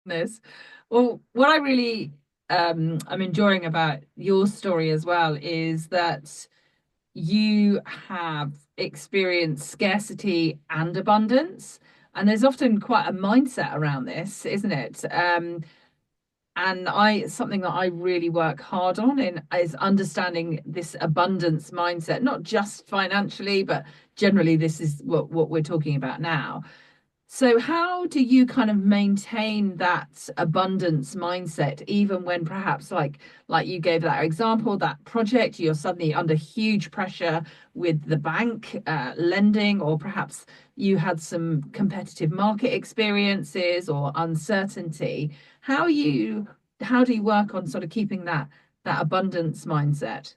This. Well, what I really I'm enjoying about your story as well is that you have experienced scarcity and abundance. And there's often quite a mindset around this, isn't it? And I something that I really work hard on in is understanding this abundance mindset, not just financially, but generally this is what we're talking about now. So how do you kind of maintain that abundance mindset, even when perhaps like you gave that example, that project, you're suddenly under huge pressure with the bank lending, or perhaps you had some competitive market experiences or uncertainty. How you how do you work on sort of keeping that abundance mindset?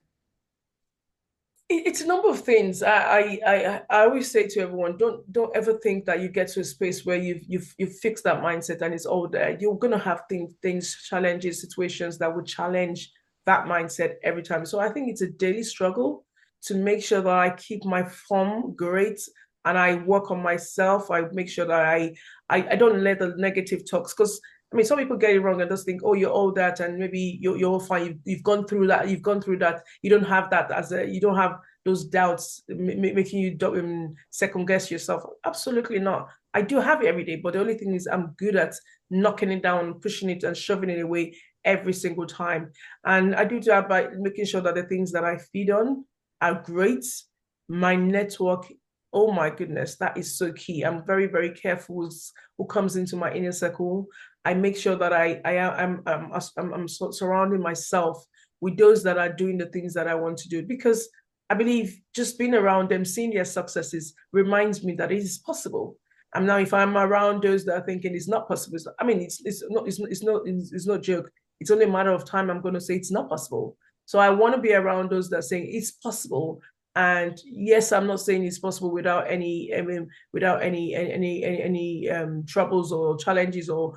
It's a number of things. I always say to everyone, don't ever think that you get to a space where you've fixed that mindset and it's all there. You're gonna have things, challenges, situations that would challenge that mindset every time. So I think it's a daily struggle to make sure that I keep my form great and I work on myself. I make sure that I don't let the negative talks, because I mean, some people get it wrong and just think, oh, you're all that, and maybe you're fine. You've gone through that. You've gone through that. You don't have that you don't have those doubts making you second guess yourself. Absolutely not. I do have it every day, but the only thing is I'm good at knocking it down, pushing it, and shoving it away every single time. And I do that by making sure that the things that I feed on are great. My network, oh my goodness, that is so key. I'm very, very careful who comes into my inner circle. I make sure that I'm surrounding myself with those that are doing the things that I want to do, because I believe just being around them, seeing their successes reminds me that it is possible. And now, if I'm around those that are thinking it's not possible, I mean, it's no joke. It's only a matter of time. I'm going to say it's not possible. So I want to be around those that are saying it's possible. And yes, I'm not saying it's possible without any, I mean, without any troubles or challenges or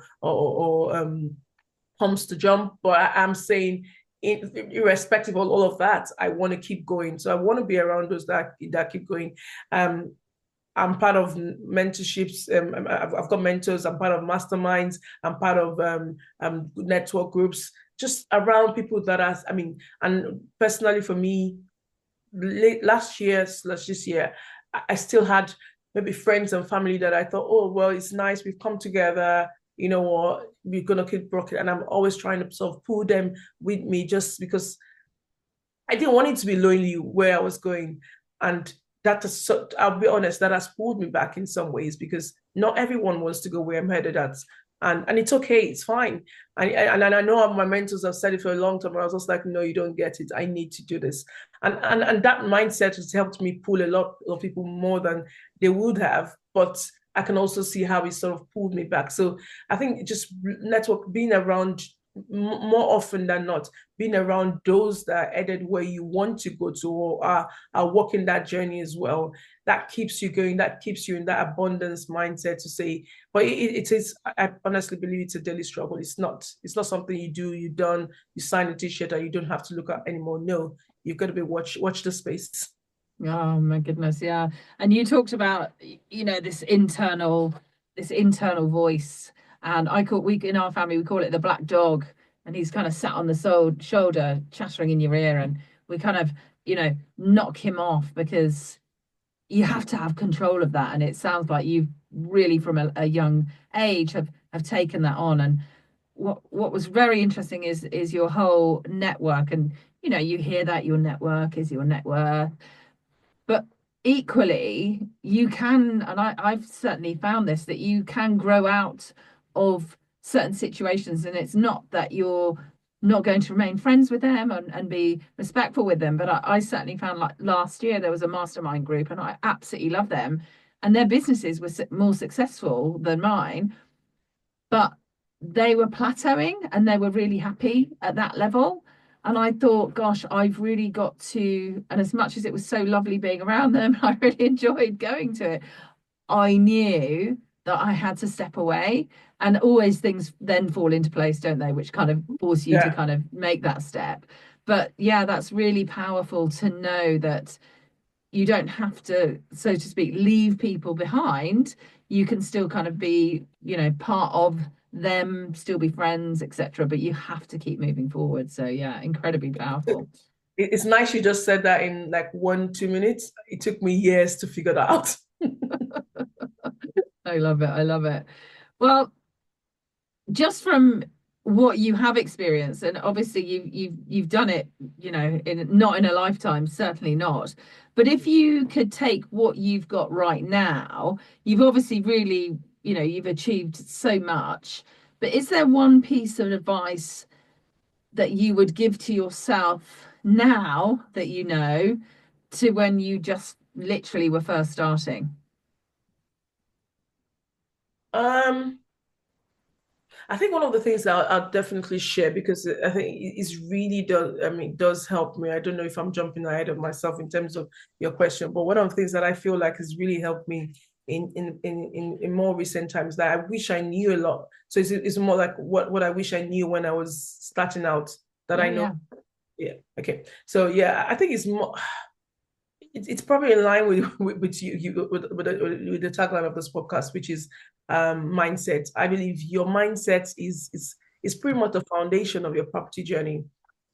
humps to jump. But I'm saying, irrespective of all of that, I want to keep going. So I want to be around those that keep going. Um, I'm part of mentorships. I've got mentors. I'm part of masterminds. I'm part of network groups. Just around people that are, I mean, and personally for me, last year slash this year, I still had maybe friends and family that I thought, oh, well, it's nice. We've come together. You know what? We're going to keep rocking. And I'm always trying to sort of pull them with me, just because I didn't want it to be lonely where I was going. And that is, so, I'll be honest, that has pulled me back in some ways, because not everyone wants to go where I'm headed at. And it's okay, it's fine. And I know my mentors have said it for a long time. I was just like, no, you don't get it. I need to do this. And that mindset has helped me pull a lot of people more than they would have. But I can also see how it sort of pulled me back. So I think just network, being around more often than not, being around those that are headed where you want to go to, or are walking that journey as well, that keeps you going, that keeps you in that abundance mindset to say. But it is, I honestly believe it's a daily struggle. It's not something you do, you done, you sign a t-shirt and you don't have to look at anymore. No, you've got to be watch the space. Oh my goodness, yeah. And you talked about, this internal voice. And we in our family we call it the black dog. And he's kind of sat on the shoulder, chattering in your ear, and we kind of, knock him off because you have to have control of that. And it sounds like you've really, from a young age, have taken that on. And what was very interesting is your whole network. And you hear that your network is your net worth, but equally, you can, and I've certainly found this, that you can grow out of certain situations. And it's not that you're not going to remain friends with them and be respectful with them. But I certainly found, like last year, there was a mastermind group and I absolutely love them. And their businesses were more successful than mine, but they were plateauing and they were really happy at that level. And I thought, gosh, I've really got to, and as much as it was so lovely being around them, I really enjoyed going to it. I knew that I had to step away, and always things then fall into place, don't they? Which kind of force you to Yeah. kind of make that step. But yeah, that's really powerful to know that you don't have to, so to speak, leave people behind. You can still kind of be, part of them still be friends, etc. But you have to keep moving forward. So yeah, incredibly powerful. It's nice you just said that in like 1, 2 minutes. It took me years to figure that out. I love it. I love it. Well, just from what you have experienced, and obviously you've done it, in not in a lifetime, certainly not. But if you could take what you've got right now, you've obviously really, you've achieved so much. But is there one piece of advice that you would give to yourself now that you know to when you just literally were first starting? Um, I think one of the things that I'll definitely share because I think it's really does. I mean, does help me. I don't know if I'm jumping ahead of myself in terms of your question, but one of the things that I feel like has really helped me in more recent times that I wish I knew a lot. So it's more like what I wish I knew when I was starting out that I Yeah, know. yeah. Yeah. Okay. So yeah, I think it's more it's probably in line with with the tagline of this podcast, which is mindset. I believe your mindset is pretty much the foundation of your property journey.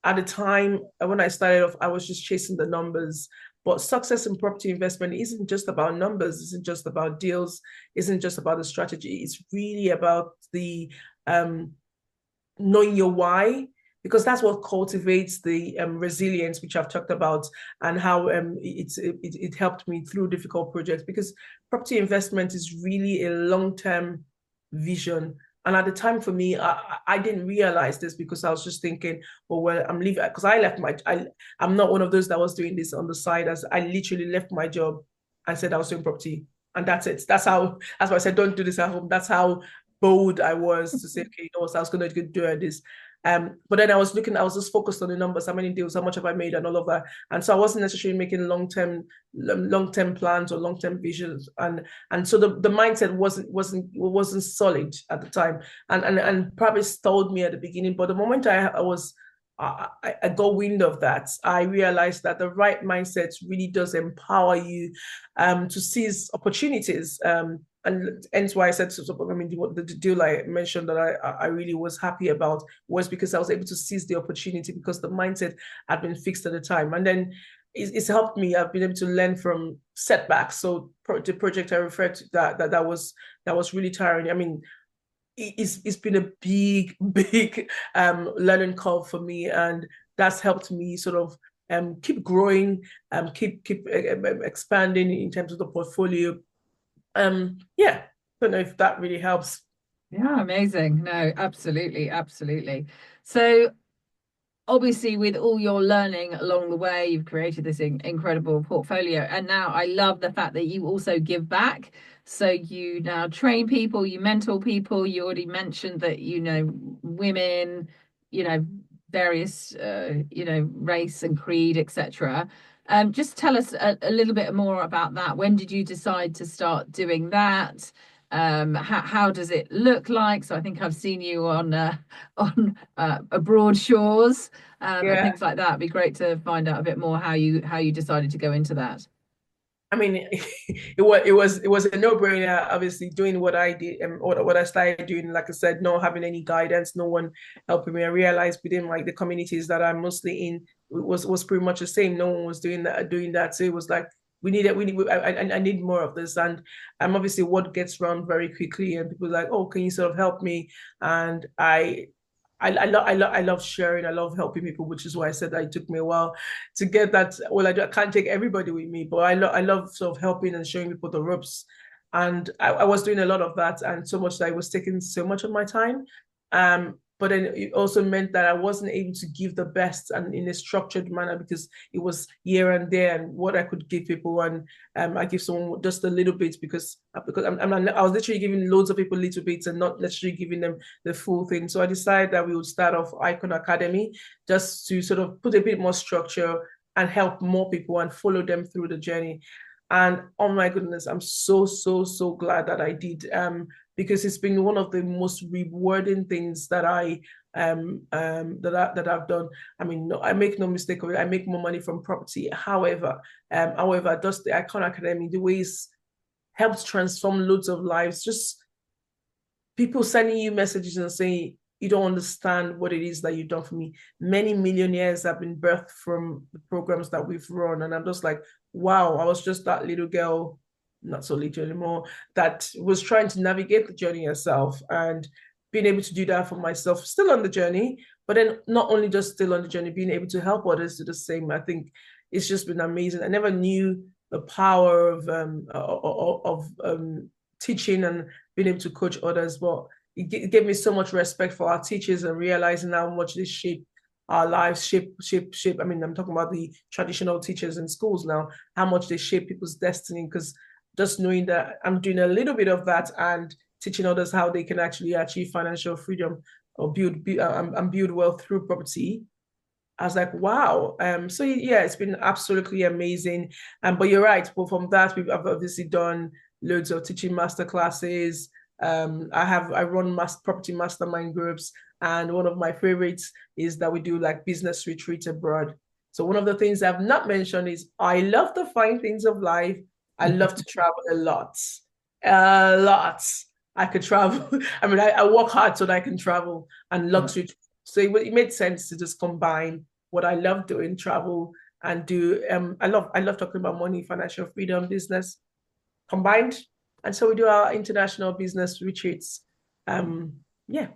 At the time when I started off, I was just chasing the numbers. But success in property investment isn't just about numbers, isn't just about deals, isn't just about the strategy. It's really about the knowing your why, because that's what cultivates the resilience which I've talked about, and how it helped me through difficult projects, because property investment is really a long-term vision. And at the time for me, I didn't realize this because I was just thinking, well, I'm leaving because I'm not one of those that was doing this on the side. As I literally left my job and said I was doing property, and that's it. That's why I said don't do this at home. That's how bold I was to say, okay, you know what, I was going to do this. But then I was just focused on the numbers, how many deals, how much have I made, and all of that. And so I wasn't necessarily making long term plans or long term visions, and so the mindset wasn't solid at the time, and probably stalled me at the beginning. But the moment I got wind of that, I realized that the right mindset really does empower you to seize opportunities. And hence why I said, I mean, the deal I mentioned that I really was happy about was because I was able to seize the opportunity because the mindset had been fixed at the time. And then it's helped me. I've been able to learn from setbacks. So the project I referred to that was really tiring. I mean, it's been a big learning curve for me, and that's helped me sort of keep growing, keep expanding in terms of the portfolio. Yeah, don't know if that really helps. Yeah, amazing. No, absolutely, absolutely. So obviously with all your learning along the way, you've created this incredible portfolio. And now I love the fact that you also give back. So you now train people, you mentor people. You already mentioned that, women, various, race and creed, etc. Just tell us a little bit more about that. When did you decide to start doing that? How does it look like? So I think I've seen you on abroad shores, and Yeah, things like that. It'd be great to find out a bit more how you decided to go into that. I mean, it was a no-brainer. Obviously, doing what I did and what I started doing, like I said, not having any guidance, no one helping me. I realized within like the communities that I'm mostly in was pretty much the same. No one was doing that. So it was like I need more of this, and I'm obviously what gets around very quickly, and people are like, oh, can you sort of help me? And I love sharing. I love helping people, which is why I said that it took me a while to get that. Well, I can't take everybody with me, but I love sort of helping and showing people the ropes. And I was doing a lot of that, and so much that I was taking so much of my time. But then it also meant that I wasn't able to give the best and in a structured manner because it was here and there and what I could give people. And I give someone just a little bit because I was literally giving loads of people little bits and not necessarily giving them the full thing. So I decided that we would start off Icon Academy just to sort of put a bit more structure and help more people and follow them through the journey. And oh my goodness, I'm so glad that I did. Because it's been one of the most rewarding things that I've done. I mean, no, I make no mistake of it. I make more money from property. However, just the Icon Academy, the ways helped transform loads of lives. Just people sending you messages and saying you don't understand what it is that you've done for me. Many millionaires have been birthed from the programs that we've run, and I'm just like, wow, I was just that little girl, not so little anymore, that was trying to navigate the journey herself and being able to do that for myself, still on the journey, but then not only just still on the journey, being able to help others do the same. I think it's just been amazing. I never knew the power of teaching and being able to coach others, but it gave me so much respect for our teachers and realizing how much they shape our lives, shape. I mean, I'm talking about the traditional teachers in schools now, how much they shape people's destiny. Because just knowing that I'm doing a little bit of that and teaching others how they can actually achieve financial freedom or build wealth through property. I was like, wow. So yeah, it's been absolutely amazing. But you're right. Well, from that, I've obviously done loads of teaching master classes. I run property mastermind groups, and one of my favorites is that we do like business retreat abroad. So one of the things I've not mentioned is I love the fine things of life. I love to travel a lot, a lot. I could travel. I mean, I work hard so that I can travel and Yeah. luxury. So it made sense to just combine what I love doing, travel and do. I love talking about money, financial freedom, business combined. And so we do our international business retreats. Yeah.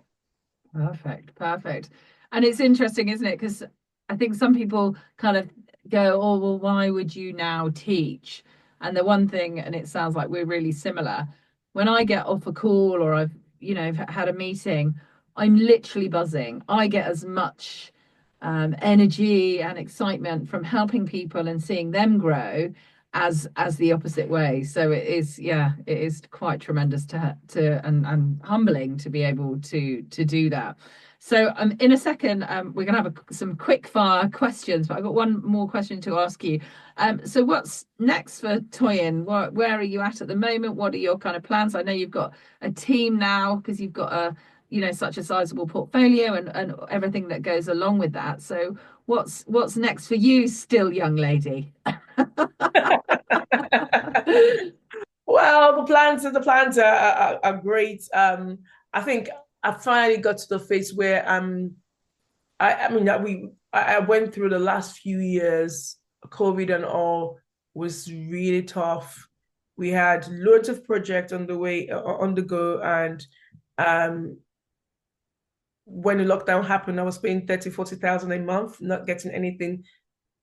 Perfect, perfect. And it's interesting, isn't it? Because I think some people kind of go, oh, well, why would you now teach? And the one thing, and it sounds like we're really similar, when I get off a call or I've, had a meeting, I'm literally buzzing. I get as much energy and excitement from helping people and seeing them grow as the opposite way. So it is, yeah, it is quite tremendous and humbling to be able to do that. So in a second, we're going to have some quick fire questions, but I've got one more question to ask you. So what's next for Toyin? Where are you at the moment? What are your kind of plans? I know you've got a team now because you've got such a sizable portfolio and everything that goes along with that. So what's next for you, still young lady? Well, the plans are great. I think I finally got to the phase where I mean I went through the last few years, COVID and all was really tough. We had loads of projects on the way on the go, and um when the lockdown happened, I was paying 30,000, 40,000 a month, not getting anything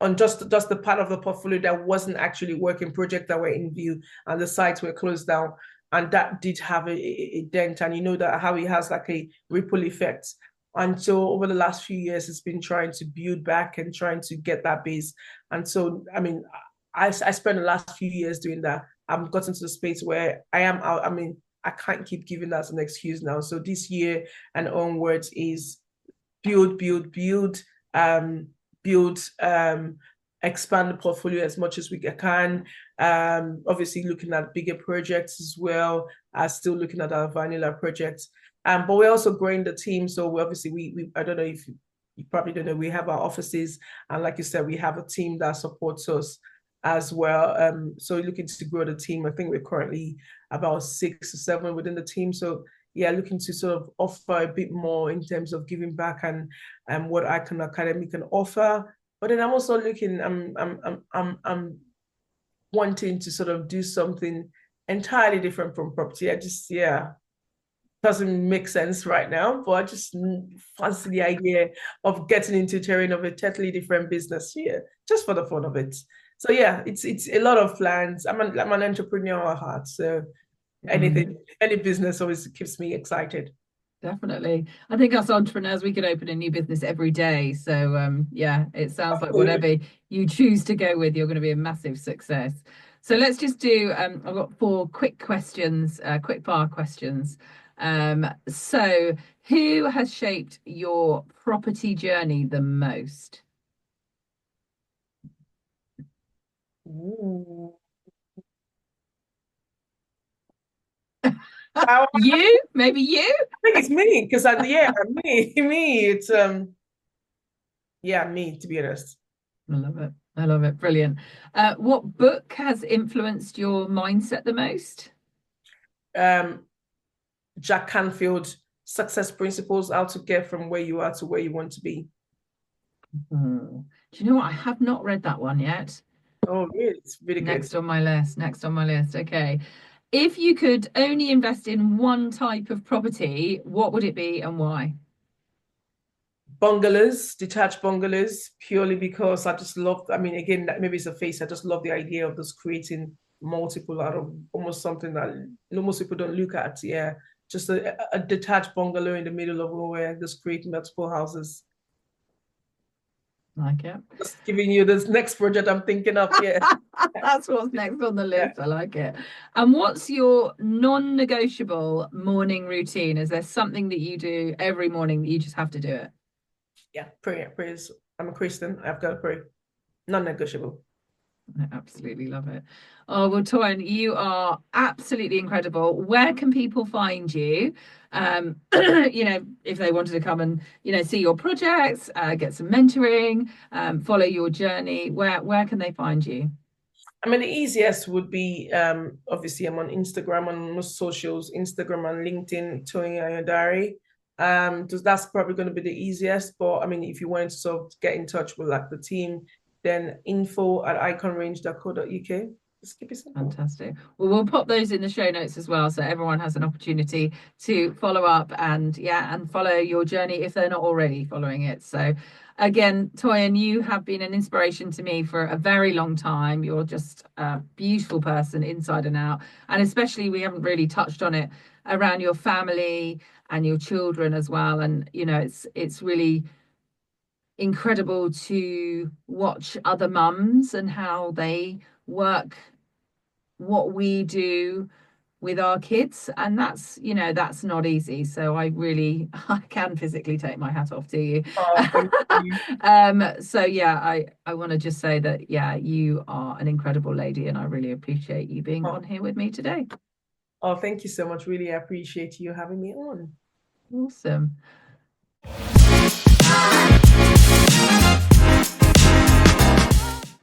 on just the part of the portfolio that wasn't actually working, projects that were in view, and the sites were closed down. And that did have a dent. And you know that how it has like a ripple effect. And so over the last few years, it's been trying to build back and trying to get that base. And so, I mean, I spent the last few years doing that. I've gotten to the space where I am out. I mean, I can't keep giving that as an excuse now. So this year and onwards is build, build, build, um, build, expand the portfolio as much as we can. Obviously, looking at bigger projects as well as still looking at our vanilla projects. But we're also growing the team. So we obviously we I don't know if you probably don't know, we have our offices, and like you said, we have a team that supports us as well. So we're looking to grow the team. I think we're currently about 6 or 7 within the team. So yeah, looking to sort of offer a bit more in terms of giving back and what I can academy can offer. But then I'm also looking, I'm wanting to sort of do something entirely different from property. I just, yeah, doesn't make sense right now, but I just fancy the idea of getting into terrain of a totally different business here, just for the fun of it. So yeah, it's a lot of plans. I'm an entrepreneur at heart, so Mm, any business always keeps me excited. definitely. I think us entrepreneurs, we could open a new business every day. So yeah, it sounds like Absolutely. whatever you choose to go with, you're going to be a massive success. So let's just do I've got four quick questions, quick fire questions. So who has shaped your property journey the most? Ooh. I You? Maybe you? think it's me because yeah, me. It's yeah, me to be honest. I love it. I love it. Brilliant. What book has influenced your mindset the most? Um, Jack Canfield success principles, how to get from where you are to where you want to be. Do you know what? I have not read that one yet. Oh, really? It's really good. Next on my list. Next on my list. Okay. If you could only invest in one type of property, what would it be and why? Bungalows, detached bungalows, purely because I just love, I mean, again, that maybe it's a face. I just love the idea of just creating multiple out of almost something that most people don't look at. Yeah. Just a detached bungalow in the middle of nowhere, just creating multiple houses. Like it. Just giving you this next project I'm thinking of. Yeah. That's what's next on the Yeah. list. I like it. And what's your non-negotiable morning routine? Is there something that you do every morning that you just have to do it? Yeah. Prayer. Prayers. I'm a Christian. I've got to pray. Non-negotiable. I absolutely love it. Oh, well, Toyin, you are absolutely incredible. Where can people find you? If they wanted to come and, see your projects, get some mentoring, follow your journey, where can they find you? I mean, the easiest would be obviously I'm on Instagram, on most socials, Instagram and LinkedIn, Toyin Ayandare. So that's probably going to be the easiest. But I mean, if you want to sort of get in touch with like the team, then info@iconrange.co.uk. Just keep it simple. Fantastic. Well, we'll pop those in the show notes as well, so everyone has an opportunity to follow up and follow your journey if they're not already following it. So, again, Toyin, you have been an inspiration to me for a very long time. You're just a beautiful person inside and out, and especially we haven't really touched on it around your family and your children as well. And it's really incredible to watch other mums and how they work what we do with our kids, and that's not easy, so I can physically take my hat off to you. Oh, thank you. So yeah, I want to just say that, yeah, you are an incredible lady and I really appreciate you being on Oh, here with me today. oh, thank you so much. Really appreciate you having me on. Awesome.